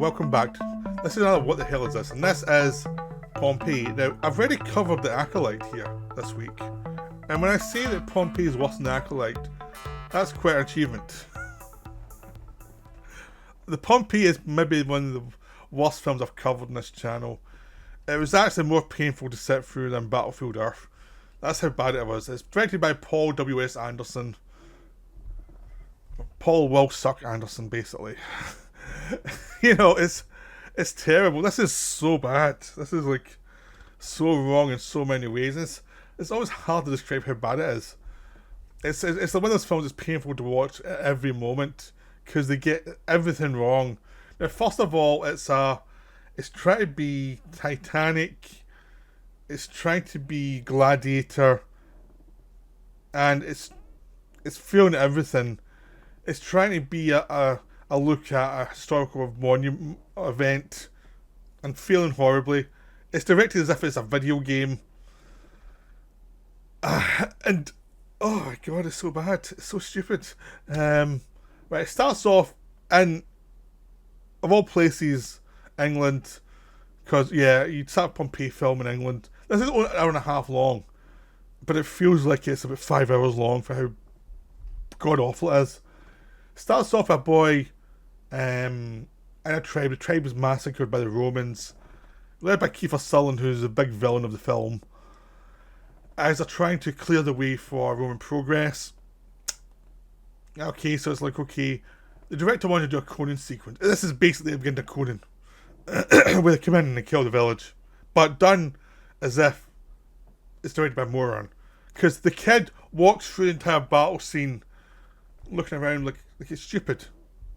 welcome back. This is another What the Hell Is This? And this is Pompeii. Now, I've already covered the Acolyte here this week. And when I say that Pompeii is worse than the Acolyte, that's quite an achievement. The Pompeii is maybe one of the worst films I've covered on this channel. It was actually more painful to sit through than Battlefield Earth. That's how bad it was. It's directed by Paul W.S. Anderson. Paul will suck Anderson, basically. You know, it's terrible. This is so bad. This is like so wrong in so many ways. It's always hard to describe how bad it is. It's one of those films that's painful to watch at every moment because they get everything wrong. Now, first of all, it's trying to be Titanic. It's trying to be Gladiator, and it's failing at everything. It's trying to be a look at a historical monument event and failing horribly. It's directed as if it's a video game. And oh my god, it's so bad. It's so stupid. Right, it starts off in, of all places, England. Because, yeah, you'd start a Pompeii film in England. This is only an hour and a half long. But it feels like it's about 5 hours long for how god awful it is. Starts off a boy in a tribe. The tribe was massacred by the Romans, led by Kiefer Sutherland, who's the big villain of the film, as they're trying to clear the way for Roman progress. Okay, so it's like, okay, the director wanted to do a Conan sequence. This is basically the beginning of Conan, where they come in and they kill the village, but done as if it's directed by a moron. Because the kid walks through the entire battle scene looking around like it's stupid.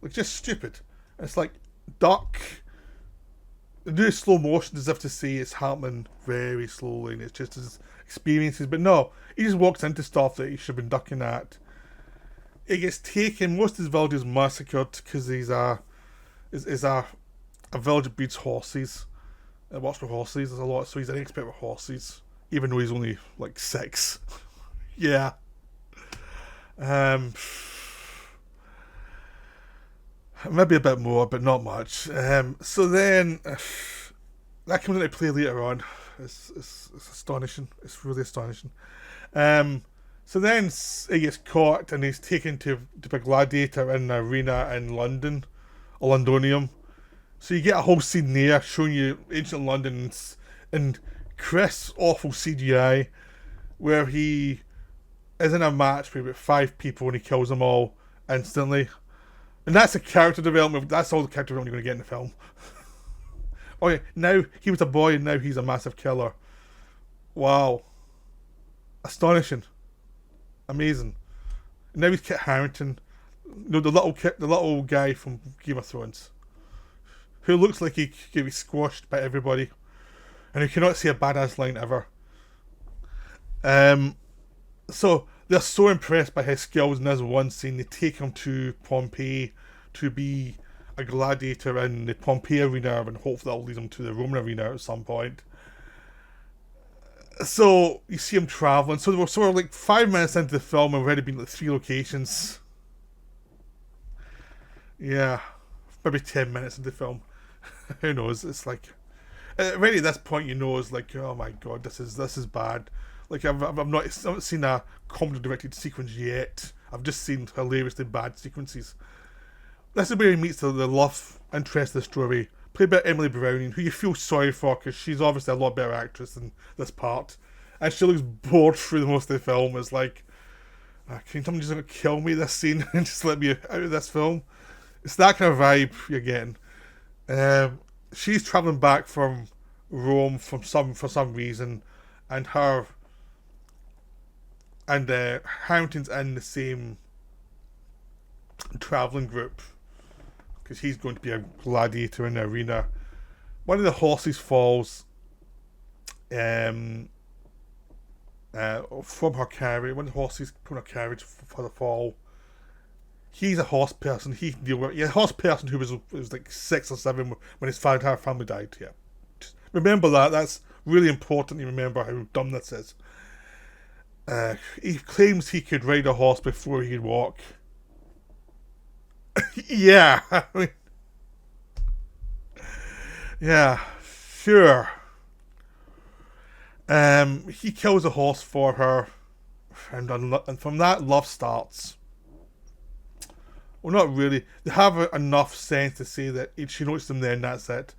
Like, just stupid. It's like, duck. They do slow motion as if to say it's happening very slowly and it's just his experiences. But no, he just walks into stuff that he should have been ducking at. He gets taken. Most of his village is massacred because he's a village that breeds horses. It works with horses. There's a lot, so he's an expert with horses, even though he's only like 6. Yeah. Maybe a bit more, but not much. So then, that comes into play later on. It's astonishing. It's really astonishing. So then he gets caught and he's taken to be a gladiator in an arena in London, or Londonium. So you get a whole scene there showing you ancient London and Chris' awful CGI, where he is in a match with about 5 people and he kills them all instantly. And that's the character development. That's all the character development you're going to get in the film. Oh yeah, now he was a boy and now he's a massive killer. Wow. Astonishing. Amazing. And now he's Kit Harington. You know, the little guy from Game of Thrones, who looks like he could be squashed by everybody, and who cannot say a badass line ever. So they're so impressed by his skills in this one scene, they take him to Pompeii to be a gladiator in the Pompeii arena, and hopefully that'll lead him to the Roman arena at some point. So you see him travelling. So we're like 5 minutes into the film and we've already been to 3 locations. Yeah, maybe 10 minutes into the film. Who knows? It's like, already at this point you know it's like, oh my god, this is bad. Like I haven't seen a comedy directed sequence yet. I've just seen hilariously bad sequences. This is where he meets the love interest of the story, played by Emily Browning, who you feel sorry for because she's obviously a lot better actress than this part, and she looks bored through the most of the film. It's like, can someone just kill me this scene and just let me out of this film? It's that kind of vibe you're getting. She's travelling back from Rome for some reason, and Harrington's in the same travelling group because he's going to be a gladiator in the arena. One of the horses falls from her carriage. One of the horses put her carriage for the fall. He's a horse person. He can deal with it. Yeah, a horse person who was like 6 or 7 when his entire family died. Yeah, just remember that. That's really important. You remember how dumb this is. He claims he could ride a horse before he could walk. Yeah, I mean, Yeah, sure. He kills a horse for her, and from that, love starts. Well, not really. They have enough sense to say that she noticed him there, and that's it.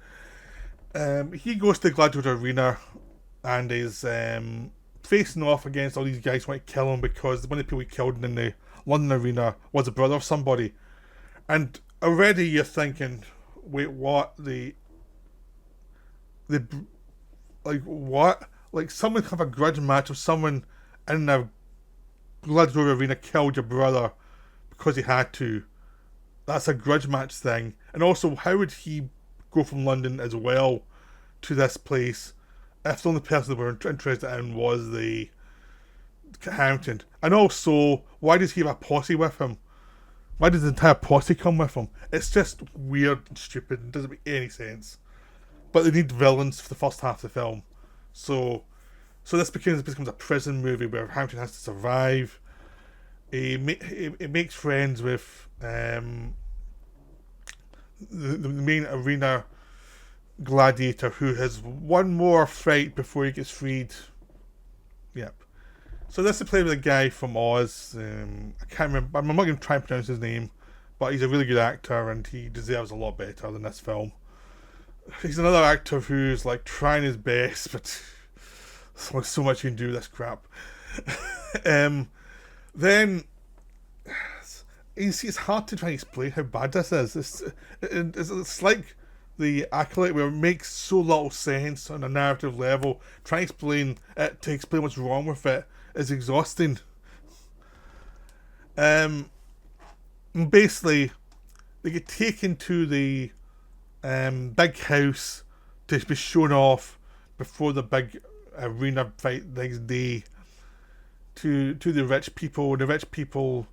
He goes to the Gladiator Arena and is facing off against all these guys who want to kill him because one of the people he killed in the London Arena was a brother of somebody. And already you're thinking, wait, what? The like what? Like someone have a grudge match of someone in a Gladiator Arena killed your brother because he had to. That's a grudge match thing. And also, how would he go from London as well to this place if the only person they were interested in was the accountant? And also, why does he have a posse with him? Why does the entire posse come with him? It's just weird and stupid and doesn't make any sense. But they need villains for the first half of the film. So this becomes a prison movie where Hampton has to survive. He makes friends with the main arena gladiator who has one more fight before he gets freed. Yep. So this is played with a guy from Oz. I can't remember. I'm not going to try and pronounce his name, but he's a really good actor and he deserves a lot better than this film. He's another actor who's like trying his best, but so much you can do with this crap. Then you see, it's hard to try and explain how bad this is. It's like the Acolyte, where it makes so little sense on a narrative level. Trying to explain what's wrong with it is exhausting. Basically, they get taken to the big house to be shown off before the big arena fight next day to the rich people. The rich people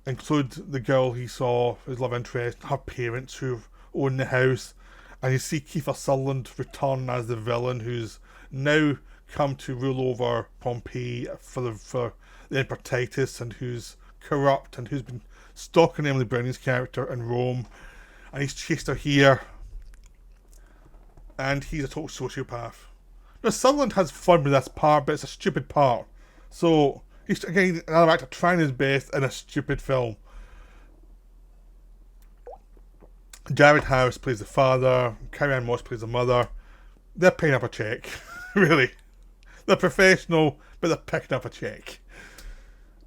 include the girl he saw, his love interest, her parents who own the house, and you see Kiefer Sutherland return as the villain who's now come to rule over Pompeii for the Emperor Titus, and who's corrupt and who's been stalking Emily Browning's character in Rome, and he's chased her here, and he's a total sociopath. Now Sutherland has fun with this part, but it's a stupid part. So he's again another actor trying his best in a stupid film. Jared Harris plays the father, Carrie-Anne Moss plays the mother. They're picking up a check, really. They're professional, but they're picking up a check.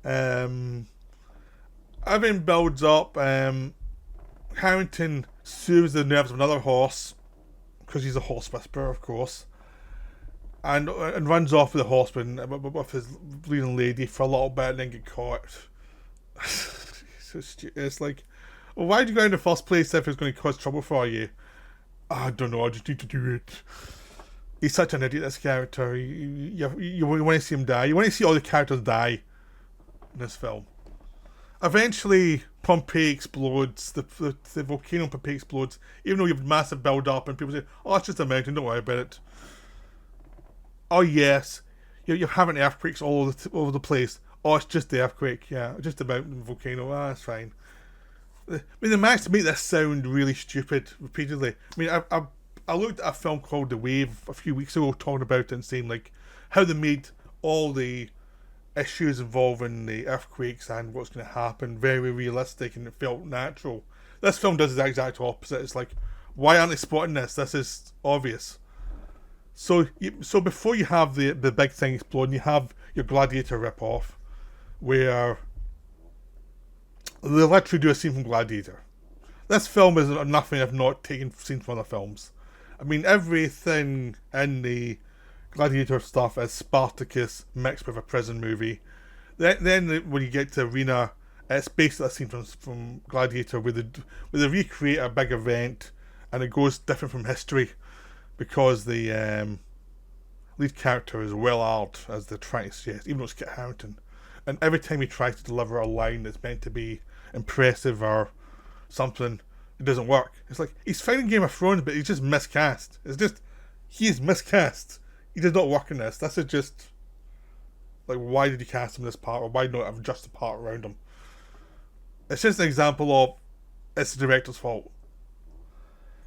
Everything builds up. Harrington soothes the nerves of another horse, because he's a horse whisperer, of course, and runs off with the horse with his bleeding lady for a little bit and then get caught. It's like, well, why did you go in the first place if it's going to cause trouble for you? I don't know, I just need to do it. He's such an idiot, this character. You want to see him die. You want to see all the characters die in this film. Eventually, Pompeii explodes. The volcano in Pompeii explodes. Even though you have massive build up and people say, oh, it's just a mountain, don't worry about it. Oh, yes. You're having earthquakes all over the place. Oh, it's just the earthquake. Yeah, just the mountain volcano. Ah, that's fine. I mean, they managed to make this sound really stupid repeatedly. I mean, I looked at a film called The Wave a few weeks ago talking about it and saying like how they made all the issues involving the earthquakes and what's going to happen very realistic and it felt natural. This film does the exact opposite. It's like, why aren't they spotting this? This is obvious. So before you have the big thing exploding, you have your Gladiator rip-off where they literally do a scene from Gladiator. This film is nothing if not taken scenes from other films. I mean, everything in the Gladiator stuff is Spartacus mixed with a prison movie. Then when you get to Arena, it's basically a scene from Gladiator where they recreate a big event and it goes different from history because the lead character is well art, as they're trying to suggest, even though it's Kit Harington. And every time he tries to deliver a line that's meant to be impressive or something, it doesn't work. It's like, he's fighting Game of Thrones, but he's just miscast. He is miscast. He does not work in this. This is just, like, why did you cast him in this part, or why not have just a part around him? It's just an example of, it's the director's fault.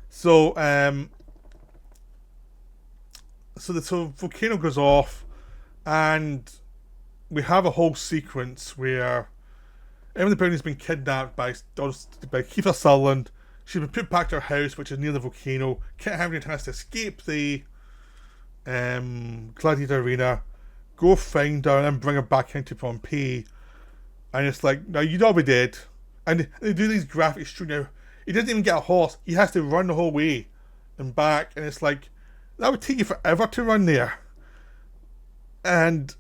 So, So the volcano goes off, and we have a whole sequence where Emily Brownie's been kidnapped by Kiefer Sutherland. She's been put back to her house, which is near the volcano. Kit Harington has to escape the gladiator arena, go find her, and then bring her back into Pompeii. And it's like, now you'd all be dead. And they do these graphics showing you he doesn't even get a horse. He has to run the whole way and back. And it's like, that would take you forever to run there. And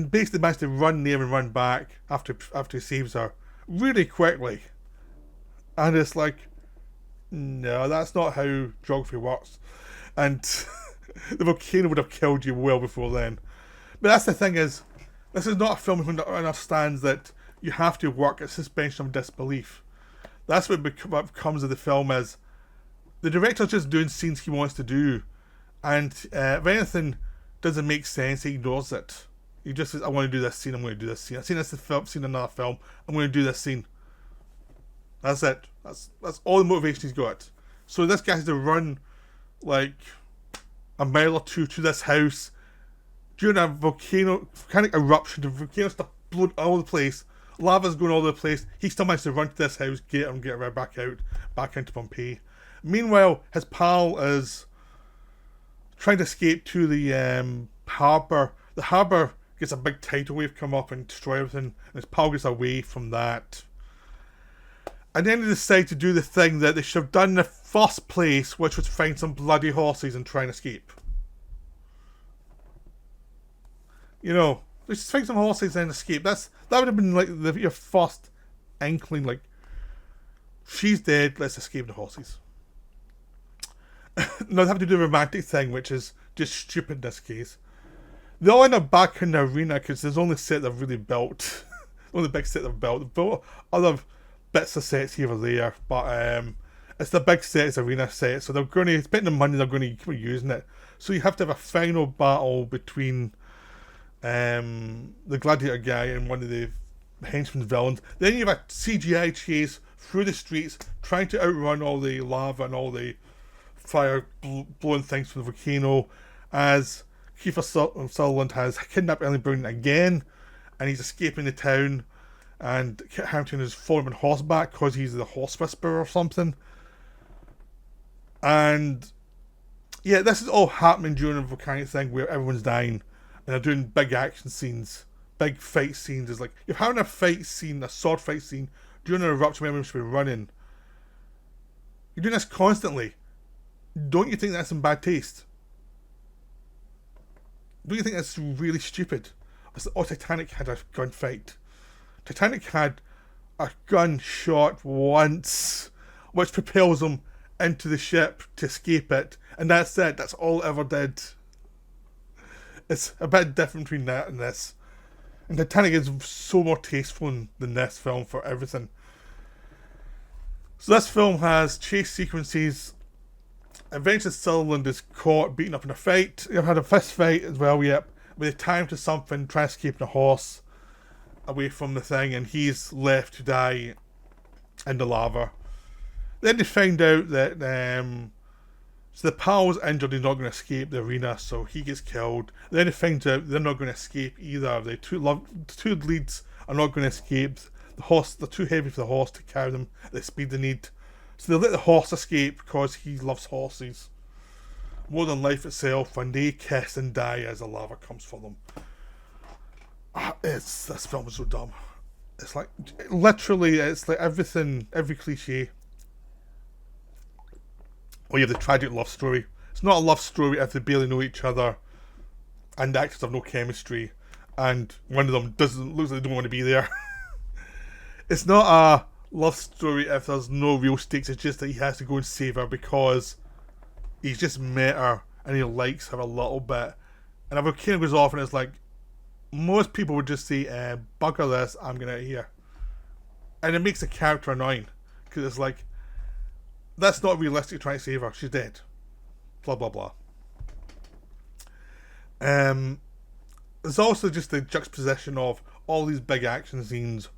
basically managed to run there and run back after he saves her really quickly. And it's like, no, that's not how geography works. And the volcano would have killed you well before then. But that's the thing is, this is not a film who understands that you have to work at suspension of disbelief. That's what becomes of the film is, the director's just doing scenes he wants to do. And if anything doesn't make sense, he ignores it. He just says, I want to do this scene, I'm going to do this scene. I've seen this film, seen another film, I'm going to do this scene. That's it. That's all the motivation he's got. So this guy has to run like a mile or two to this house during a volcanic eruption. The volcano stuff blowing all over the place. Lava's going all over the place. He still managed to run to this house, get him, get right back out, back into Pompeii. Meanwhile, his pal is trying to escape to the harbour. The harbour gets a big tidal wave come up and destroy everything, and his pal gets away from that. And then they decide to do the thing that they should have done in the first place, which was find some bloody horses and try and escape. You know, let's just find some horses and escape. That would have been like your first inkling, like, she's dead, let's escape the horses. No, they have to do the romantic thing, which is just stupid in this case. They all end up back in the arena because there's only set they've really built. Only big set they've built. They've built other bits of sets here or there, but it's the big set, it's arena set, so they're going to, spending the money, they're going to keep using it. So you have to have a final battle between the gladiator guy and one of the henchman's villains. Then you have a CGI chase through the streets, trying to outrun all the lava and all the fire blowing things from the volcano, as Kiefer Sutherland has kidnapped Ellen Brown again, and he's escaping the town, and Kit Harington is following on horseback because he's the horse whisperer or something. And yeah, this is all happening during a volcanic thing where everyone's dying, and they're doing big action scenes, big fight scenes. It's like, you're having a fight scene, a sword fight scene, during an eruption where everyone should be running. You're doing this constantly. Don't you think that's in bad taste? Don't you think that's really stupid? Oh, Titanic had a gunfight. Titanic had a gunshot once, which propels them into the ship to escape it, and that's it. That's all it ever did. It's a bit different between that and this. And Titanic is so more tasteful than this film for everything. So this film has chase sequences. Eventually Sutherland is caught, beaten up in a fight. You've had a fist fight as well, yep. With a time to something, trying to escape in a horse away from the thing, and he's left to die in the lava. Then they find out that so the pal's injured, he's not going to escape the arena, so he gets killed. Then they find out they're not going to escape either. The two leads are not going to escape. The horse, they're too heavy for the horse to carry them at the speed they need. So they let the horse escape because he loves horses more than life itself, and they kiss and die as the lava comes for them. This film is so dumb. It's like, literally, it's like everything, every cliche. Or you have the tragic love story. It's not a love story if they barely know each other and the actors have no chemistry and one of them looks like they don't want to be there. It's not a love story if there's no real stakes. It's just that he has to go and save her because he's just met her and he likes her a little bit. And a volcano goes off and it's like, most people would just say, bugger this, I'm going out of here. And it makes the character annoying because it's like, that's not realistic trying to save her, she's dead. Blah blah blah. There's also just the juxtaposition of all these big action scenes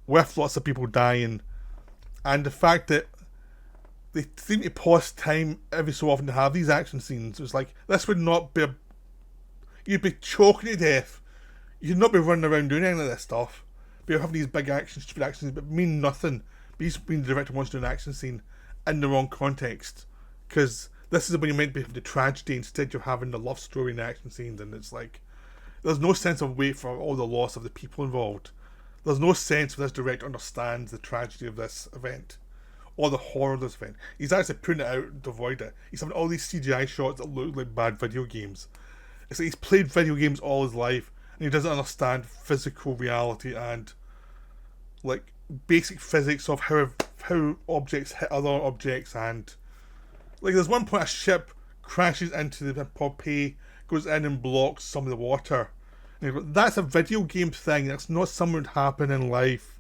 with lots of people dying, and the fact that they seem to pause time every so often to have these action scenes. It's like, this would not be you'd be choking to death. You'd not be running around doing any of this stuff. But you're having these big stupid action scenes, but mean nothing. But he's been the director wants to do an action scene in the wrong context. Because this is when you're meant to be having the tragedy instead of having the love story in the action scenes, and it's like, there's no sense of weight for all the loss of the people involved. There's no sense where this director understands the tragedy of this event or the horror of this event. He's actually putting it out to avoid it. He's having all these CGI shots that look like bad video games. It's like he's played video games all his life and he doesn't understand physical reality and like basic physics of how objects hit other objects. And like there's one point a ship crashes into the Pompeii, goes in and blocks some of the water. And that's a video game thing. That's not something that would happen in life.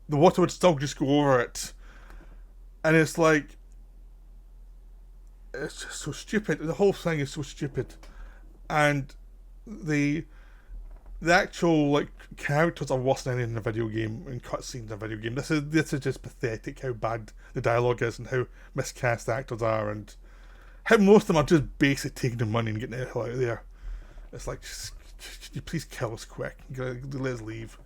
The water would still just go over it. And it's like, it's just so stupid. The whole thing is so stupid. And the actual like characters are worse than anything in a video game and cutscenes in a video game. This is just pathetic how bad the dialogue is and how miscast the actors are and how most of them are just basically taking the money and getting the hell out of there. It's like, just you please kill us quick. Let us leave.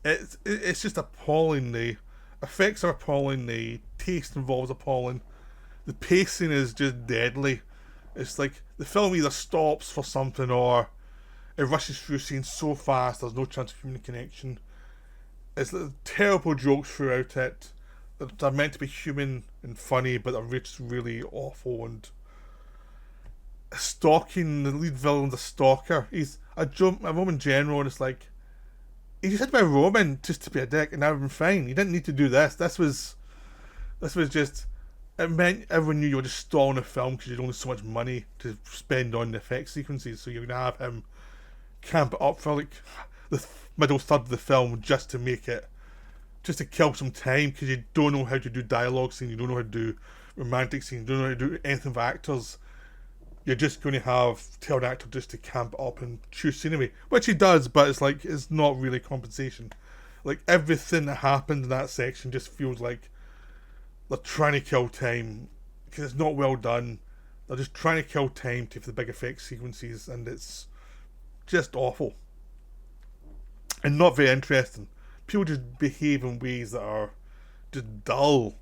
It's just appalling. The effects are appalling. The taste involved is appalling. The pacing is just deadly. It's like the film either stops for something or it rushes through scenes so fast there's no chance of human connection. It's like terrible jokes throughout it that are meant to be human and funny, but are just really awful. And stalking, the lead villain's a stalker. He's a Roman general, and it's like, he just had to be a Roman just to be a dick, and that would have been fine. You didn't need to do this. This was just, it meant everyone knew you were just stalling a film because you had only so much money to spend on the effect sequences, so you're going to have him camp it up for like the middle third of the film just to kill some time, because you don't know how to do dialogue scenes, you don't know how to do romantic scenes, you don't know how to do anything for actors. You're just going to tell an actor just to camp up and choose scenery, which he does, but it's like, it's not really compensation. Like, everything that happens in that section just feels like they're trying to kill time, because it's not well done. They're just trying to kill time for the big effect sequences, and it's just awful. And not very interesting. People just behave in ways that are just dull.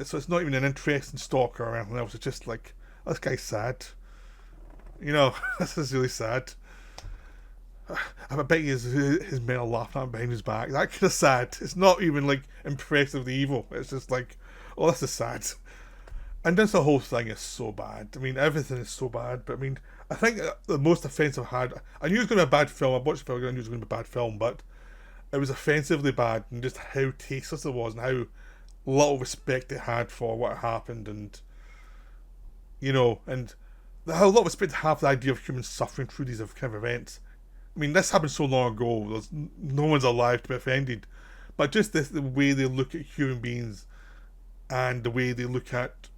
So it's not even an interesting stalker or anything else, it's just like, this guy's sad. You know, this is really sad. I bet his men are laughing at him behind his back. That kind of sad. It's not even like impressive, the evil. It's just like, oh, this is sad. And this whole thing is so bad. I mean, everything is so bad. But I mean, I think the most offensive I knew it was going to be a bad film. I watched the film, I knew it was going to be a bad film, but it was offensively bad, and just how tasteless it was, and how little respect it had for what happened, and you know, and how little respect to have the idea of humans suffering through these kind of events. I mean, this happened so long ago, there's no one's alive to be offended, but just the way they look at human beings and the way they look at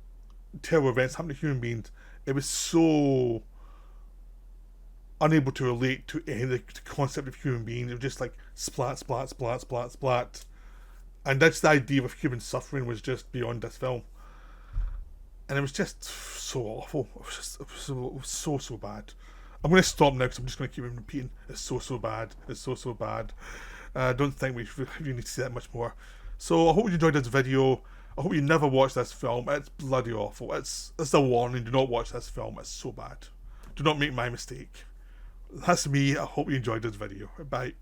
terrible events happening to human beings, it was so unable to relate to any of the concept of human beings. It was just like splat, splat, splat, splat, splat, and that's the idea of human suffering was just beyond this film. And it was just so awful. It was so bad. I'm going to stop now because I'm just going to keep repeating. It's so bad. It's so bad. I don't think we really need to see that much more. So I hope you enjoyed this video. I hope you never watch this film. It's bloody awful. It's a warning. Do not watch this film. It's so bad. Do not make my mistake. That's me. I hope you enjoyed this video. Bye.